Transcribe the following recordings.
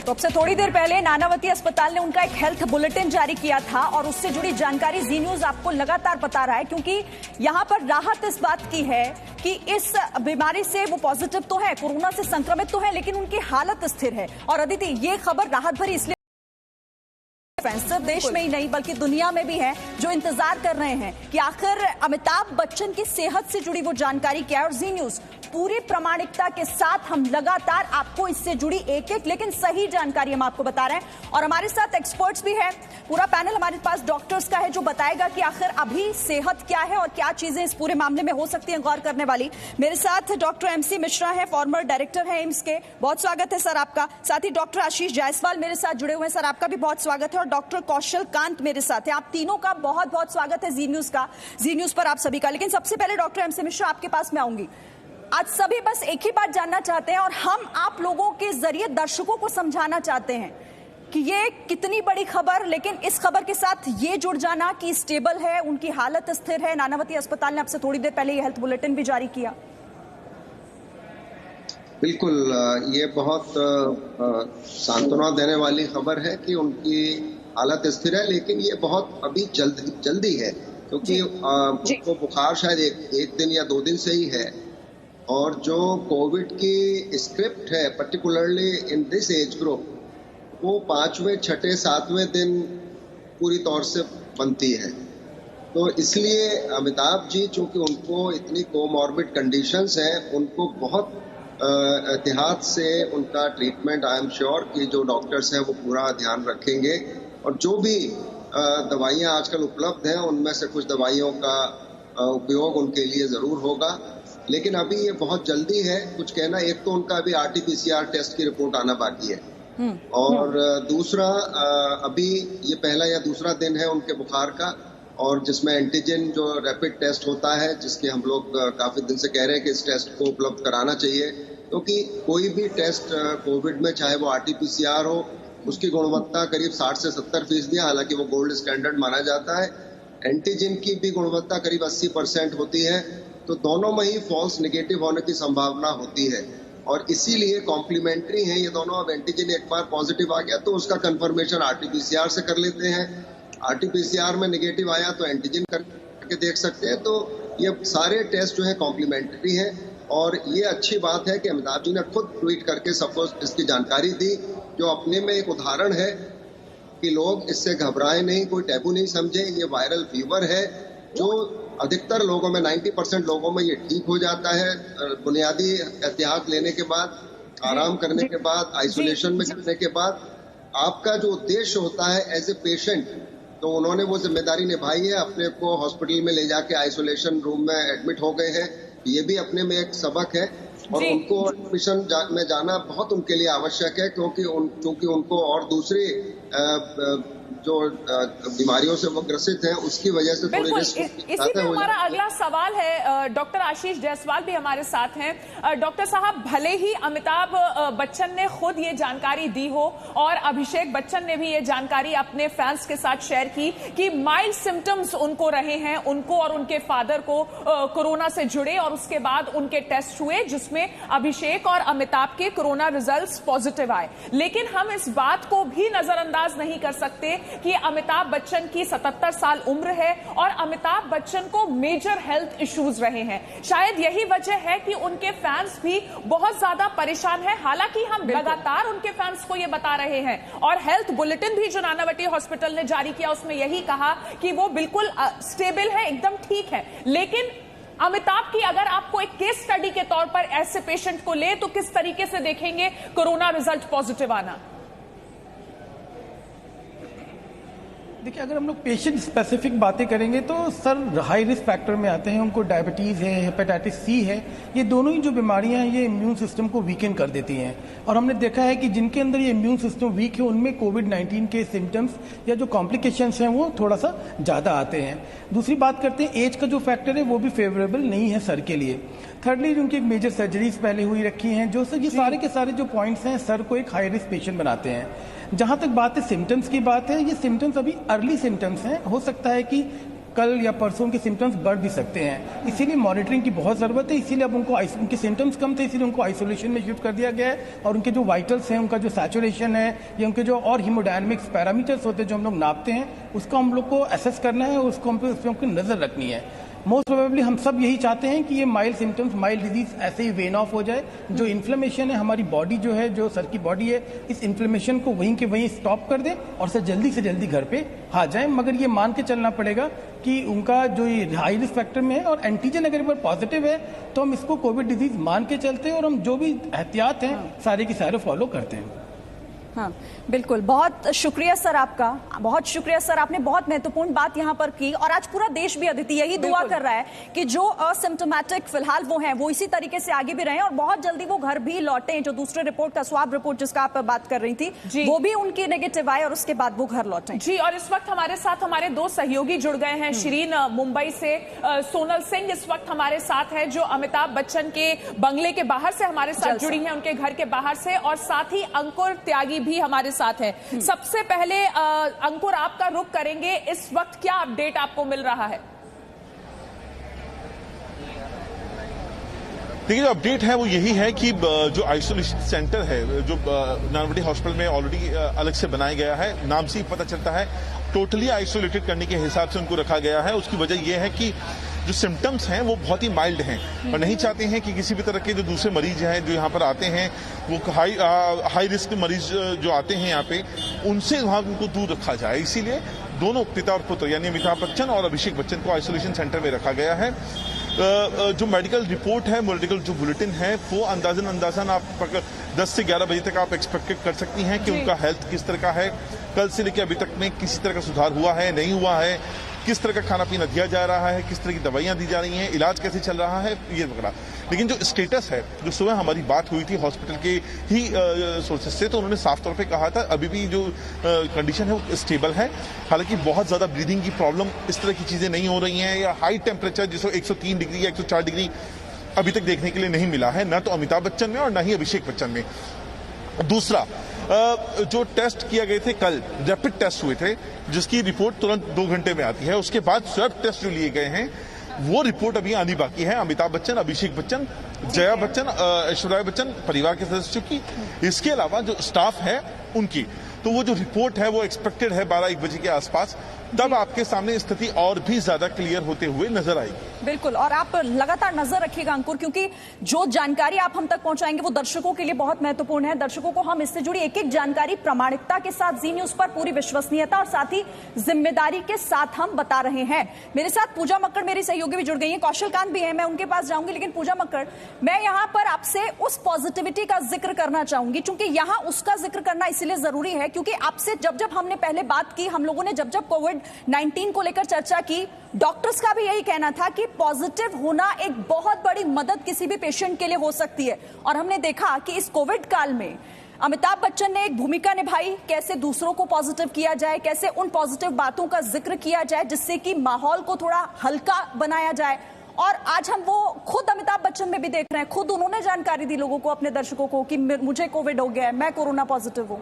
तो अब से थोड़ी देर पहले नानावती अस्पताल ने उनका एक हेल्थ बुलेटिन जारी किया था और उससे जुड़ी जानकारी जी न्यूज आपको लगातार बता रहा है, क्योंकि यहां पर राहत इस बात की है कि इस बीमारी से वो पॉजिटिव तो है, कोरोना से संक्रमित तो है, लेकिन उनकी हालत स्थिर है। और अदिति, ये खबर राहत भरी इसलिए सिर्फ देश में ही नहीं बल्कि दुनिया में भी है, जो इंतजार कर रहे हैं कि आखिर अमिताभ बच्चन की सेहत से जुड़ी वो जानकारी क्या है। और जी न्यूज पूरी प्रामाणिकता के साथ हम लगातार आपको इससे जुड़ी एक एक लेकिन सही जानकारी हम आपको बता रहे हैं। और हमारे साथ एक्सपर्ट्स भी हैं, पूरा पैनल हमारे पास डॉक्टर्स का है जो बताएगा कि आखिर अभी सेहत क्या है और क्या चीजें इस पूरे मामले में हो सकती हैं गौर करने वाली। मेरे साथ डॉक्टर MC मिश्रा है, फॉर्मर डायरेक्टर है एम्स के, बहुत स्वागत है सर आपका। साथ ही डॉक्टर आशीष जायसवाल मेरे साथ जुड़े हुए हैं, सर आपका भी बहुत स्वागत है। और डॉक्टर कौशल कांत मेरे साथ है, आप तीनों का बहुत बहुत स्वागत है जी न्यूज पर आप सभी का। लेकिन सबसे पहले डॉक्टर MC मिश्रा आपके पास मैं आऊंगी। आज सभी बस एक ही बात जानना चाहते हैं और हम आप लोगों के जरिए दर्शकों को समझाना चाहते हैं कि ये कितनी बड़ी खबर, लेकिन इस खबर के साथ ये जुड़ जाना कि स्टेबल है, उनकी हालत स्थिर है। नानावती अस्पताल ने आपसे थोड़ी देर पहले ये हेल्थ बुलेटिन भी जारी किया। बिल्कुल, ये बहुत सांत्वना देने वाली खबर है कि उनकी हालत स्थिर है, लेकिन ये बहुत अभी जल्दी है, क्योंकि उनको बुखार शायद एक दिन या 2 दिन से ही है। और जो कोविड की स्क्रिप्ट है particularly in this age group, वो 5वें, 6ठे, 7वें दिन पूरी तौर से बनती है। तो इसलिए अमिताभ जी, चूंकि उनको इतनी कोमॉर्बिड कंडीशंस हैं, उनको बहुत एहतियात से उनका ट्रीटमेंट, आई एम श्योर कि जो डॉक्टर्स हैं वो पूरा ध्यान रखेंगे। और जो भी दवाइयां आजकल उपलब्ध हैं, उनमें से कुछ दवाइयों का उपयोग उनके लिए जरूर होगा, लेकिन अभी ये बहुत जल्दी है कुछ कहना। एक तो उनका अभी RT-PCR टेस्ट की रिपोर्ट आना बाकी है, और दूसरा अभी ये पहला या दूसरा दिन है उनके बुखार का, और जिसमें एंटीजन जो रैपिड टेस्ट होता है, जिसके हम लोग काफी दिन से कह रहे हैं कि इस टेस्ट को उपलब्ध कराना चाहिए, क्योंकि कोई भी टेस्ट कोविड में, चाहे वो RT-PCR हो, उसकी गुणवत्ता करीब 60 से 70% है, हालांकि वो गोल्ड स्टैंडर्ड माना जाता है। एंटीजन की भी गुणवत्ता करीब 80% होती है, तो दोनों में ही फॉल्स नेगेटिव होने की संभावना होती है, और इसीलिए कॉम्प्लीमेंट्री हैं ये दोनों। अब एंटीजन एक बार पॉजिटिव आ गया तो उसका कंफर्मेशन RT-PCR से कर लेते हैं, RT-PCR में नेगेटिव आया तो एंटीजन करके देख सकते हैं। तो ये सारे टेस्ट जो है कॉम्प्लीमेंट्री हैं, और ये अच्छी बात है कि अमिताभ जी ने खुद ट्वीट करके सबको इसकी जानकारी दी, जो अपने में एक उदाहरण है कि लोग इससे घबराए नहीं, कोई टैबू नहीं समझे। ये वायरल फीवर है जो अधिकतर लोगों में, 90% लोगों में ये ठीक हो जाता है बुनियादी एहतियात लेने के बाद, आराम करने के बाद, आइसोलेशन में जाने के बाद। आपका जो उद्देश्य होता है एज ए पेशेंट, तो उन्होंने वो जिम्मेदारी निभाई है, अपने को हॉस्पिटल में ले जाके आइसोलेशन रूम में एडमिट हो गए हैं। ये भी अपने में एक सबक है, और उनको एडमिशन में जाना बहुत उनके लिए आवश्यक है, क्योंकि उनको और दूसरी जो बीमारियों से वो ग्रसित हैं, उसकी वजह से थोड़ी रिस्क। इसी में हमारा अगला सवाल है, डॉक्टर आशीष जायसवाल भी हमारे साथ हैं। डॉक्टर साहब, भले ही अमिताभ बच्चन ने खुद ये जानकारी दी हो और अभिषेक बच्चन ने भी ये जानकारी अपने फैंस के साथ शेयर की कि माइल्ड सिम्टम्स उनको रहे हैं, उनको और उनके फादर को कोरोना से जुड़े, और उसके बाद उनके टेस्ट हुए जिसमें अभिषेक और अमिताभ के कोरोना रिजल्ट्स पॉजिटिव आए। लेकिन हम इस बात को भी नजरअंदाज नहीं कर सकते कि अमिताभ बच्चन की 77 साल उम्र है और अमिताभ बच्चन को मेजर हेल्थ इश्यूज रहे हैं। शायद यही वजह है कि उनके फैंस भी बहुत ज्यादा परेशान हैं। हालांकि हम लगातार उनके फैंस को यह बता रहे हैं, और हेल्थ बुलेटिन भी जो नानावती हॉस्पिटल ने जारी किया उसमें यही कहा कि वो बिल्कुल स्टेबल है, एकदम ठीक है। लेकिन अमिताभ की अगर आपको एक केस स्टडी के तौर पर ऐसे पेशेंट को ले, तो किस तरीके से देखेंगे कोरोना रिजल्ट पॉजिटिव आना? देखिए, अगर हम लोग पेशेंट स्पेसिफिक बातें करेंगे तो सर हाई रिस्क फैक्टर में आते हैं। उनको डायबिटीज़ है, हेपेटाइटिस सी है, ये दोनों ही जो बीमारियां हैं ये इम्यून सिस्टम को वीकन कर देती हैं। और हमने देखा है कि जिनके अंदर ये इम्यून सिस्टम वीक है उनमें कोविड-19 के सिम्टम्स या जो कॉम्प्लिकेशंस हैं वो थोड़ा सा ज़्यादा आते हैं। दूसरी बात करते हैं, एज का जो फैक्टर है वो भी फेवरेबल नहीं है सर के लिए। थर्डली, उनकी मेजर सर्जरीज पहले हुई रखी हैं, जो सर ये सारे के सारे जो पॉइंट्स हैं सर को एक हाई रिस्क पेशेंट बनाते हैं। जहां तक बात है सिम्टम्स की बात है, ये सिम्टम्स अभी अर्ली सिम्टम्स हैं। हो सकता है कि कल या परसों उनके सिम्टम्स बढ़ भी सकते हैं। इसीलिए मॉनिटरिंग की बहुत ज़रूरत है। इसीलिए अब उनके सिम्टम्स कम थे, इसीलिए उनको आइसोलेशन में शिफ्ट कर दिया गया है। और उनके जो वाइटल्स हैं, उनका जो सैचुरेशन है या उनके जो और हीमोडायनामिक्स पैरामीटर्स होते हैं जो हम लोग नापते हैं, उसको हम लोग को असेस करना है और उसको हम पे नज़र रखनी है। मोस्ट प्रोबेबली हम सब यही चाहते हैं कि ये माइल्ड सिम्टम्स, माइल्ड डिजीज ऐसे ही वेन ऑफ हो जाए। जो इन्फ्लेमेशन है, हमारी बॉडी जो है, जो सर की बॉडी है, इस इन्फ्लेमेशन को वहीं के वहीं स्टॉप कर दे और सर जल्दी से जल्दी घर पे आ जाए। मगर ये मान के चलना पड़ेगा कि उनका जो ये हाई रिस्क फैक्टर में है और एंटीजन अगर एक बार पॉजिटिव है तो हम इसको कोविड डिजीज मान के चलते हैं और हम जो भी एहतियात हैं सारे की सारे फॉलो करते हैं। हाँ, बिल्कुल। बहुत शुक्रिया सर आपका, बहुत शुक्रिया सर, आपने बहुत महत्वपूर्ण बात यहाँ पर की। और आज पूरा देश भी अदिति यही दुआ कर रहा है कि जो असिम्टोमेटिक फिलहाल वो हैं वो इसी तरीके से आगे भी रहें और बहुत जल्दी वो घर भी लौटें। जो दूसरे रिपोर्ट का स्वाब रिपोर्ट जिसका आप बात कर रही थी वो भी उनकी नेगेटिव आए और उसके बाद वो घर लौटें। जी, और इस वक्त हमारे साथ हमारे दो सहयोगी जुड़ गए हैं। शिरीन मुंबई से, सोनल सिंह इस वक्त हमारे साथ है जो अमिताभ बच्चन के बंगले के बाहर से हमारे साथ जुड़ी हैं, उनके घर के बाहर से, और साथ ही अंकुर त्यागी भी हमारे साथ है। सबसे पहले अंकुर आपका रुख करेंगे, इस वक्त क्या अपडेट आपको मिल रहा है? देखिए, जो अपडेट है वो यही है कि जो आइसोलेशन सेंटर है जो नानावटी हॉस्पिटल में ऑलरेडी अलग से बनाया गया है, नाम से ही पता चलता है टोटली आइसोलेटेड करने के हिसाब से उनको रखा गया है। उसकी वजह यह है कि जो सिम्टम्स हैं वो बहुत ही माइल्ड हैं और नहीं चाहते हैं कि किसी भी तरह के जो दूसरे मरीज हैं जो यहाँ पर आते हैं, वो हाई रिस्क मरीज जो आते हैं यहाँ पे, उनसे वहाँ उनको दूर रखा जाए। इसीलिए दोनों पिता और पुत्र यानी अमिताभ बच्चन और अभिषेक बच्चन को आइसोलेशन सेंटर में रखा गया है। जो मेडिकल रिपोर्ट है, मेडिकल जो बुलेटिन है, वो अंदाजन आप 10 से 11 बजे तक आप एक्सपेक्ट कर सकती हैं कि उनका हेल्थ किस तरह का है, कल से लेकर अभी तक में किसी तरह का सुधार हुआ है, नहीं हुआ है, किस तरह का खाना पीना दिया जा रहा है, किस तरह की दवाइयां दी जा रही हैं, इलाज कैसे चल रहा है, ये वगैरह। लेकिन जो स्टेटस है, जो सुबह हमारी बात हुई थी हॉस्पिटल के ही सोर्सेज से, तो उन्होंने साफ तौर पे कहा था अभी भी जो कंडीशन है वो स्टेबल है। हालांकि बहुत ज्यादा ब्रीदिंग की प्रॉब्लम, इस तरह की चीजें नहीं हो रही हैं, या हाई टेम्परेचर जिसको 103 डिग्री या 104 डिग्री अभी तक देखने के लिए नहीं मिला है, न तो अमिताभ बच्चन में और न ही अभिषेक बच्चन में। दूसरा, जो टेस्ट किए गए थे कल, रैपिड टेस्ट हुए थे जिसकी रिपोर्ट तुरंत 2 घंटे में आती है, उसके बाद स्वैब टेस्ट जो लिए गए हैं वो रिपोर्ट अभी आनी बाकी है। अमिताभ बच्चन, अभिषेक बच्चन, जया बच्चन, ऐश्वर्या बच्चन परिवार के सदस्यों की, इसके अलावा जो स्टाफ है उनकी, तो वो जो रिपोर्ट है वो एक्सपेक्टेड है 12-1 बजे के आसपास। तब आपके सामने स्थिति और भी ज्यादा क्लियर होते हुए नजर आएगी। बिल्कुल, और आप लगातार नजर रखिएगा अंकुर, क्योंकि जो जानकारी आप हम तक पहुंचाएंगे वो दर्शकों के लिए बहुत महत्वपूर्ण है। दर्शकों को हम इससे जुड़ी एक एक जानकारी प्रामाणिकता के साथ, जी न्यूज पर पूरी विश्वसनीयता और साथ ही जिम्मेदारी के साथ हम बता रहे हैं। मेरे साथ पूजा मक्कड़ मेरी सहयोगी भी जुड़ गई है, कौशल कांत भी है, मैं उनके पास जाऊंगी। लेकिन पूजा मक्कड़, मैं यहाँ पर आपसे उस पॉजिटिविटी का जिक्र करना चाहूंगी, क्योंकि यहाँ उसका जिक्र करना इसलिए जरूरी है क्योंकि आपसे जब हमने पहले बात की, हम लोगों ने जब कोविड-19 को लेकर चर्चा की, डॉक्टर्स का भी यही कहना था कि पॉजिटिव होना एक बहुत बड़ी मदद किसी भी पेशेंट के लिए हो सकती है। और हमने देखा कि इस कोविड काल में अमिताभ बच्चन ने एक भूमिका निभाई, कैसे दूसरों को पॉजिटिव किया जाए, कैसे उन पॉजिटिव बातों का जिक्र किया जाए जिससे कि माहौल को थोड़ा हल्का बनाया जाए। और आज हम वो खुद अमिताभ बच्चन में भी देख रहे हैं, खुद उन्होंने जानकारी दी लोगों को, अपने दर्शकों को, कि मुझे कोविड हो गया है, मैं कोरोना पॉजिटिव हूँ।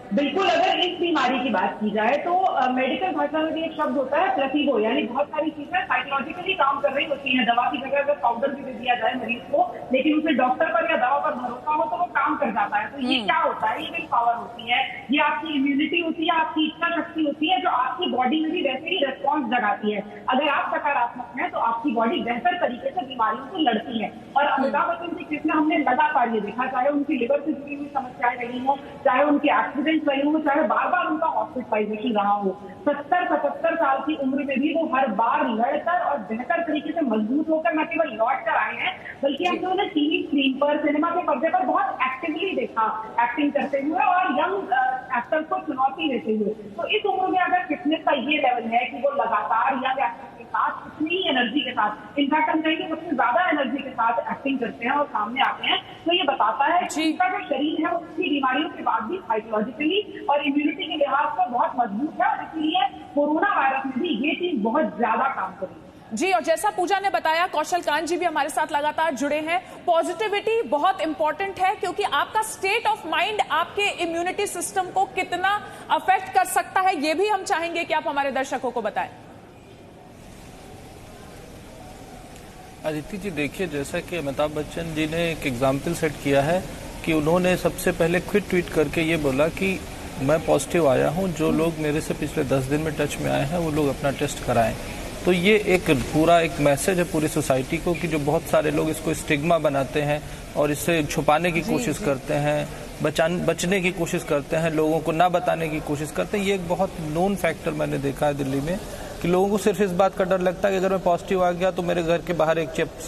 बिल्कुल, अगर इस बीमारी की बात की जाए तो मेडिकल भाषा में भी एक शब्द होता है प्लेसिबो, यानी बहुत सारी चीजें साइकोलॉजिकली काम कर रही होती हैं। दवा की जगह अगर पाउडर भी दे दिया जाए मरीज को, लेकिन उसे डॉक्टर पर या दवा पर भरोसा हो तो वो काम कर जाता है। तो ये क्या होता है? ये विल पावर होती है, ये आपकी इम्यूनिटी होती है, आपकी इच्छा शक्ति होती है, जो आपकी बॉडी में भी वैसे ही रेस्पॉन्स जगाती है। अगर आप सकारात्मक हैं तो आपकी बॉडी बेहतर तरीके से बीमारियों से लड़ती है। और अमिताभ बच्चन के केस में हमने लगातार ये देखा, चाहे उनकी लिवर से जुड़ी हुई समस्याएं रही हो, चाहे उनके एक्सीडेंट रही हो, चाहे बार बार उनका हॉस्पिटलाइजेशन रहा हो, 70-75 साल की उम्र में भी वो हर बार लड़कर और बेहतर तरीके से मजबूत होकर न केवल लौट कर आए हैं, बल्कि हमने उन्हें टीवी स्क्रीन पर, सिनेमा के पर्दे पर बहुत एक्टिवली देखा, एक्टिंग करते हुए और यंग एक्टर्स को चुनौती देते हुए। तो इस उम्र में अगर फिटनेस का ये लेवल है कि वो लगातार यंग एक्टर्स के साथ उतनी एनर्जी के साथ, इनफैक्ट हम कहेंगे उससे ज्यादा एनर्जी के साथ एक्टिंग करते हैं और सामने आते हैं, तो ये बताता है कि उनका जो शरीर है उसकी बीमारियों के बाद भी साइकोलॉजिकली और इम्यूनिटी के लिहाज से बहुत मजबूत है। और इसलिए कोरोना वायरस में भी ये चीज बहुत ज्यादा काम करेगी। जी, और जैसा पूजा ने बताया, कौशल कांत जी भी हमारे साथ लगातार जुड़े हैं। पॉजिटिविटी बहुत इंपॉर्टेंट है क्योंकि आपका स्टेट ऑफ माइंड आपके इम्यूनिटी सिस्टम को कितना अफेक्ट कर सकता है, ये भी हम चाहेंगे कि आप हमारे दर्शकों को बताएं। अदिति जी देखिए, जैसा कि अमिताभ बच्चन जी ने एक एग्जाम्पल सेट किया है कि उन्होंने सबसे पहले क्विक ट्वीट करके ये बोला कि मैं पॉजिटिव आया हूँ, जो लोग मेरे से पिछले 10 दिन में टच में आए हैं वो लोग अपना टेस्ट कराएं। तो ये एक पूरा एक मैसेज है पूरी सोसाइटी को कि जो बहुत सारे लोग इसको स्टिग्मा बनाते हैं और इससे छुपाने की कोशिश करते हैं, बचने की कोशिश करते हैं, लोगों को ना बताने की कोशिश करते हैं। ये एक बहुत नोन फैक्टर मैंने देखा है दिल्ली में कि लोगों को सिर्फ इस बात का डर लगता है कि अगर मैं पॉजिटिव आ गया तो मेरे घर के बाहर एक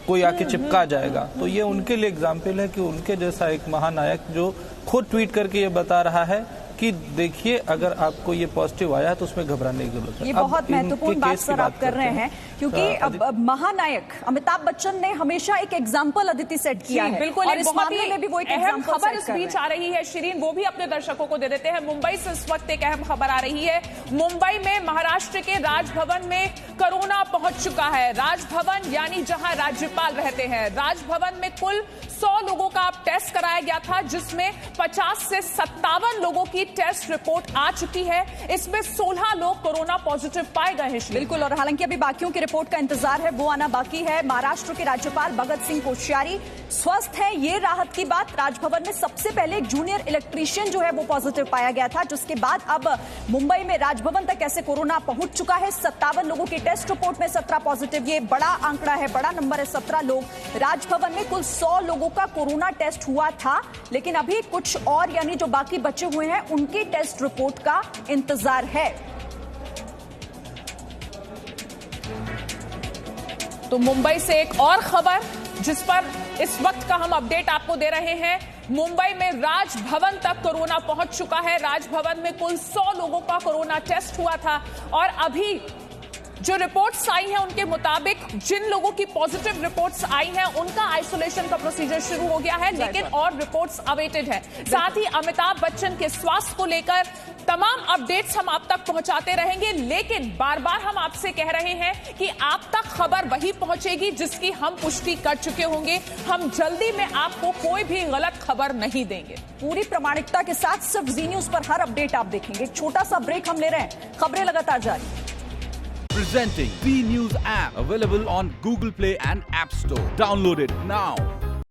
कोई आके चिपका जाएगा। तो ये उनके लिए एग्जाम्पल है कि उनके जैसा एक महानायक जो खुद ट्वीट करके ये बता रहा है कि देखिए अगर आपको ये पॉजिटिव आया है तो उसमें घबराने की जरूरत है। ये बहुत महत्वपूर्ण बात सर आप कर रहे हैं क्योंकि अब महानायक अमिताभ बच्चन ने हमेशा एक एग्जाम्पल अदिति सेट किया है। बिल्कुल, और इस मामले में भी वो एक अहम एग्जाम्पल खबर इस बीच आ रही है शिरीन, वो भी अपने दर्शकों को दे देते हैं। मुंबई से इस वक्त एक अहम खबर आ रही है। मुंबई में महाराष्ट्र के राजभवन में कोरोना पहुंच चुका है। राजभवन यानी जहां राज्यपाल रहते हैं, राजभवन में कुल 100 लोगों का टेस्ट कराया गया था, जिसमें 50 से 57 लोगों की टेस्ट रिपोर्ट आ चुकी है। इसमें 16 लोग कोरोना पॉजिटिव पाए गए हैं। बिल्कुल, और हालांकि अभी बाकियों की रिपोर्ट का इंतजार है, वो आना बाकी है। महाराष्ट्र के राज्यपाल भगत सिंह कोश्यारी स्वस्थ है, ये राहत की बात। राजभवन में सबसे पहले एक जूनियर इलेक्ट्रीशियन जो है वो पॉजिटिव पाया गया था, जिसके बाद अब मुंबई में राजभवन तक ऐसे कोरोना पहुंच चुका है। 57 लोगों की टेस्ट रिपोर्ट में 17 पॉजिटिव, ये बड़ा आंकड़ा है, बड़ा नंबर है। 17 लोग राजभवन में, कुल 100 लोगों का कोरोना टेस्ट हुआ था, लेकिन अभी कुछ और यानी जो बाकी बचे हुए हैं उनकी टेस्ट रिपोर्ट का इंतजार है। तो मुंबई से एक और खबर जिस पर इस वक्त का हम अपडेट आपको दे रहे हैं। मुंबई में राजभवन तक कोरोना पहुंच चुका है। राजभवन में कुल 100 लोगों का कोरोना टेस्ट हुआ था और अभी जो रिपोर्ट्स आई हैं उनके मुताबिक जिन लोगों की पॉजिटिव रिपोर्ट्स आई हैं उनका आइसोलेशन का प्रोसीजर शुरू हो गया है, लेकिन और रिपोर्ट्स अवेटेड है। साथ ही अमिताभ बच्चन के स्वास्थ्य को लेकर तमाम अपडेट्स हम आप तक पहुंचाते रहेंगे, लेकिन बार बार हम आपसे कह रहे हैं कि आप तक खबर वही पहुंचेगी जिसकी हम पुष्टि कर चुके होंगे। हम जल्दी में आपको कोई भी गलत खबर नहीं देंगे। पूरी प्रामाणिकता के साथ सिर्फ जी न्यूज पर हर अपडेट आप देखेंगे। एक छोटा सा ब्रेक हम ले रहे हैं, खबरें लगातार जारी। Presenting V News app, available on Google Play and App Store. Download it now.